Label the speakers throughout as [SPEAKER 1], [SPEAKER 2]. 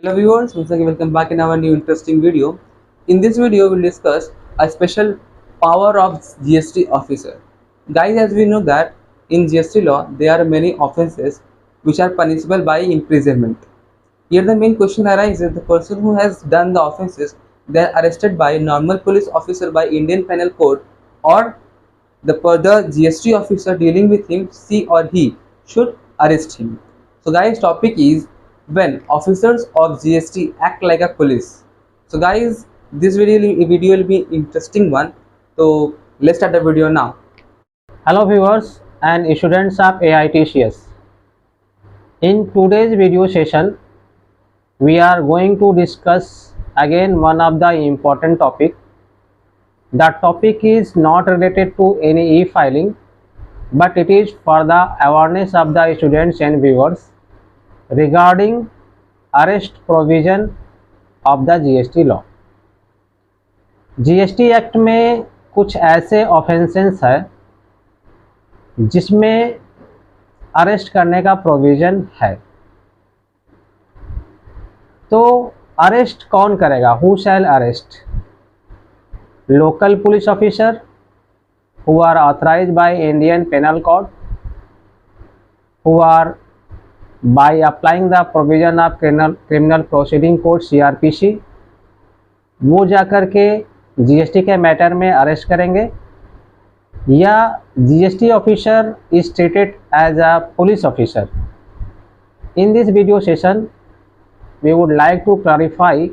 [SPEAKER 1] Hello viewers, once again welcome back in our new interesting video. In this video, we'll discuss a special power of GST officer. Guys, as we know that in GST law, there are many offences which are punishable by imprisonment. Here the main question arises, the person who has done the offences, they are arrested by a normal police officer by Indian Penal Code, or the further GST officer dealing with him, she or he should arrest him. So guys, topic is when officers of GST act like a police. So guys, this video will be interesting one. So let's start the video now.
[SPEAKER 2] Hello viewers and students of AITCS. In today's video session, we are going to discuss again one of the important topic. The topic is not related to any e-filing, but it is for the awareness of the students and viewers regarding arrest provision of the GST law. GST act में कुछ ऐसे offences है जिसमें arrest करने का provision है। तो arrest कौन करेगा? Who shall arrest? Local police officer who are authorised by Indian penal code, who are by applying the provision of criminal proceeding code CRPC, वो जाकर के GST के मैटर में अरेस्ट करेंगे, या GST officer is treated as a police officer. In this video session, we would like to clarify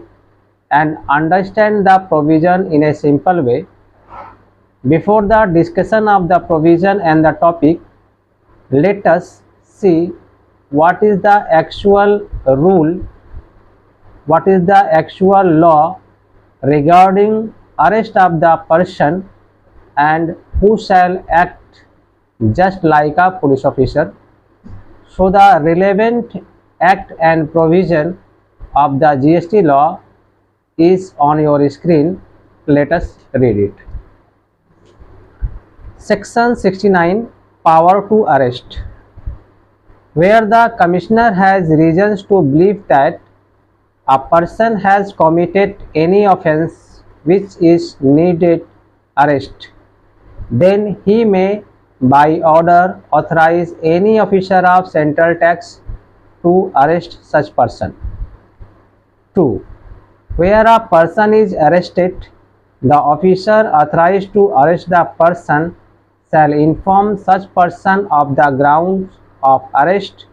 [SPEAKER 2] and understand the provision in a simple way. Before the discussion of the provision and the topic, let us see what is the actual rule, what is the actual law regarding arrest of the person and who shall act just like a police officer. So the relevant act and provision of the GST law is on your screen. Let us read it. Section 69, Power to Arrest. Where the commissioner has reasons to believe that a person has committed any offence which is needed arrest, then he may by order authorize any officer of central tax to arrest such person. 2. Where a person is arrested, the officer authorized to arrest the person shall inform such person of the grounds of arrest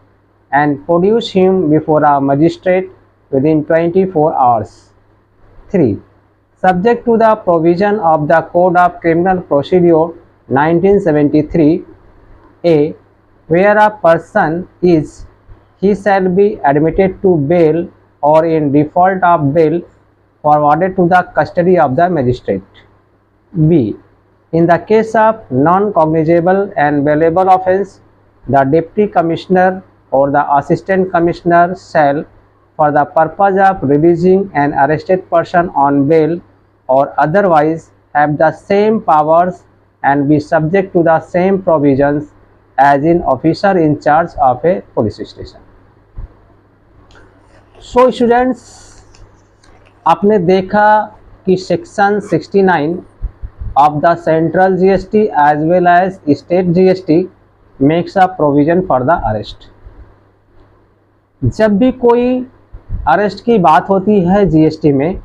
[SPEAKER 2] and produce him before a magistrate within 24 hours. 3. Subject to the provision of the Code of Criminal Procedure 1973, A, where a person is, he shall be admitted to bail or in default of bail forwarded to the custody of the magistrate. B, in the case of non-cognizable and bailable offence, the Deputy Commissioner or the Assistant Commissioner shall, for the purpose of releasing an arrested person on bail or otherwise, have the same powers and be subject to the same provisions as in officer in charge of a police station. So students, आपने देखा कि section 69 of the central GST as well as state GST makes a provision for the arrest. जब भी कोई arrest की बात होती है GST में,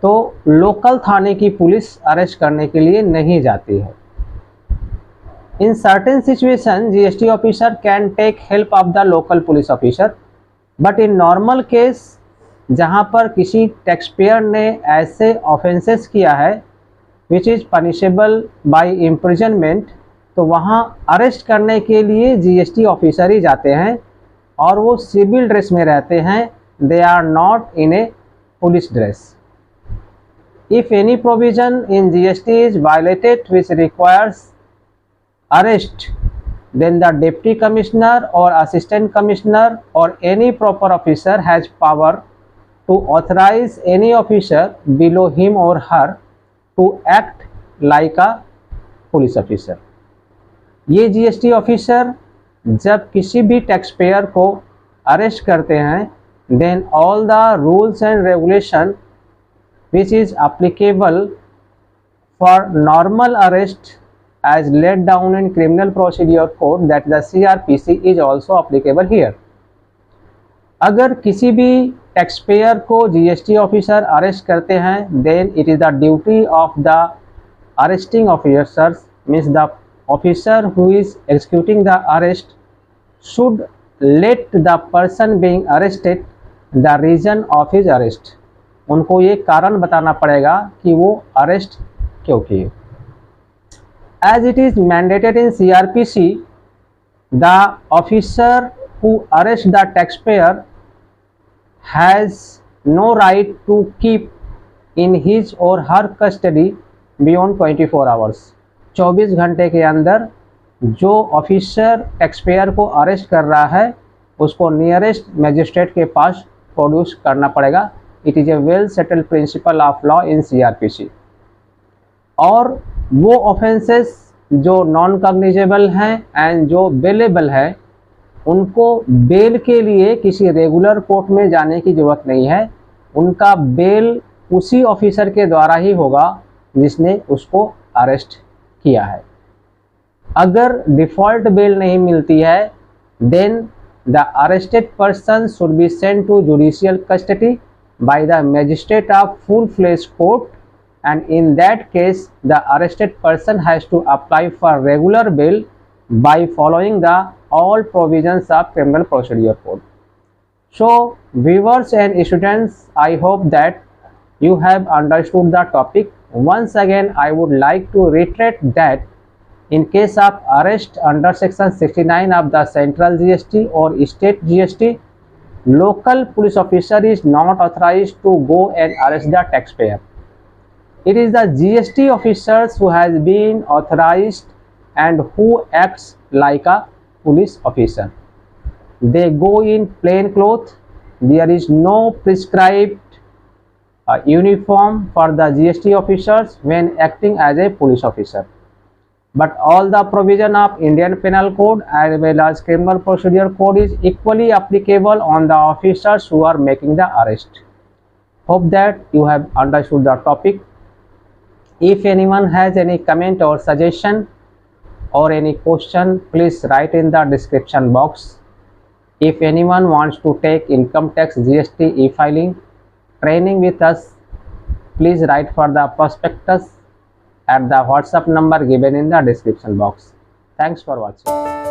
[SPEAKER 2] तो लोकल थाने की पुलिस अरेस्ट करने के लिए नहीं जाती है. In certain situation GST officer can take help of the local police officer, but in normal case जहां पर किसी टैक्स पेयर ने ऐसे ऑफेंसेस किया है which is punishable by imprisonment, तो वहां अरेस्ट करने के लिए GST ऑफिसर ही जाते हैं और वो सिविल ड्रेस में रहते हैं. They are not in a police dress. If any provision in GST is violated which requires arrest, then the Deputy Commissioner or Assistant Commissioner or any proper officer has power to authorize any officer below him or her to act like a police officer. ये GST officer जब किसी भी tax payer को arrest करते हैं then all the rules and regulation which is applicable for normal arrest as laid down in criminal procedure code, that the CRPC, is also applicable here. अगर किसी भी tax payer को GST officer arrest करते हैं, then it is the duty of the arresting officers, means the officer who is executing the arrest should let the person being arrested the reason of his arrest. उनको ये कारण बताना पड़ेगा कि वो arrest क्यों किए। As it is mandated in CRPC, the officer who arrests the taxpayer has no right to keep in his or her custody beyond 24 hours। 24 घंटे के अंदर जो ऑफिसर टैक्सपेयर को अरेस्ट कर रहा है उसको नियरेस्ट मजिस्ट्रेट के पास प्रोड्यूस करना पड़ेगा। It is a well settled principle of law in CRPC। और वो ऑफेंसेस जो नॉन कॉग्निजेबल हैं एंड जो बेलेबल है, उनको बेल के लिए किसी रेगुलर कोर्ट में जाने की ज़रूरत नहीं है। उनका बेल उसी ऑफिसर के द्वारा ही होगा जिसने उसको अरेस्ट किया है। अगर डिफ़ॉल्ट बेल नहीं मिलती है, then the arrested person should be sent to judicial custody by the magistrate of full fledge court, and in that case the arrested person has to apply for regular bail by following the all provisions of criminal procedure code. So viewers and students, I hope that you have understood the topic. Once again I would like to reiterate that in case of arrest under section 69 of the central GST or state GST, local police officer is not authorized to go and arrest the taxpayer. It is the GST officers who has been authorized and who acts like a police officer. They go in plain clothes. There is no prescribed uniform for the GST officers when acting as a police officer. But all the provision of Indian Penal Code as well as Criminal Procedure Code is equally applicable on the officers who are making the arrest. Hope that you have understood the topic. If anyone has any comment or suggestion or any question, please write in the description box. If anyone wants to take income tax GST e-filing training with us, please write for the prospectus at the WhatsApp number given in the description box. Thanks for watching.